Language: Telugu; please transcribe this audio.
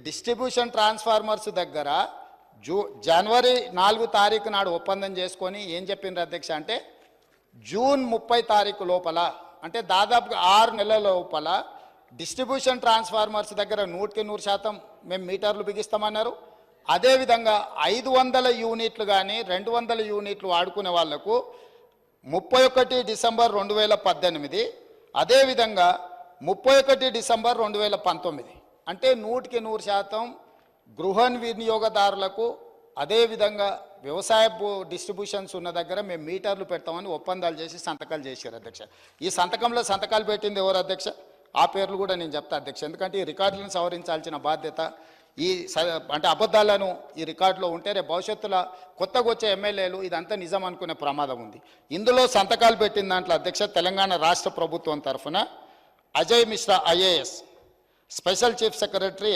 డిస్ట్రిబ్యూషన్ ట్రాన్స్ఫార్మర్స్ దగ్గర జనవరి 4 తారీఖు నాడు ఒప్పందం చేసుకొని ఏం చెప్పిండ్రు అధ్యక్ష అంటే జూన్ 30 తారీఖు లోపల అంటే దాదాపుగా 6 నెలల లోపల డిస్ట్రిబ్యూషన్ ట్రాన్స్ఫార్మర్స్ దగ్గర 100% మేము మీటర్లు బిగిస్తామన్నారు. అదేవిధంగా 500 యూనిట్లు కానీ 200 యూనిట్లు వాడుకునే వాళ్లకు 31 డిసెంబర్ 2018, అదేవిధంగా 31 డిసెంబర్ 2019 అంటే 100% గృహ వినియోగదారులకు అదేవిధంగా వ్యవసాయ డిస్ట్రిబ్యూషన్స్ ఉన్న దగ్గర మేము మీటర్లు పెడతామని ఒప్పందాలు చేసి సంతకాలు చేశారు అధ్యక్ష. ఈ సంతకంలో సంతకాలు పెట్టింది ఎవరు అధ్యక్ష? ఆ పేర్లు కూడా నేను చెప్తా అధ్యక్ష, ఎందుకంటే ఈ రికార్డులను సవరించాల్సిన బాధ్యత ఈ అంటే అబద్ధాలను ఈ రికార్డులో ఉంటే రేపు భవిష్యత్తులో కొత్తగా వచ్చే ఎమ్మెల్యేలు ఇదంతా నిజం అనుకునే ప్రమాదం ఉంది. ఇందులో సంతకాలు పెట్టిన దాంట్లో అధ్యక్ష తెలంగాణ రాష్ట్ర ప్రభుత్వం తరఫున Ajay Mishra IAS, special chief secretary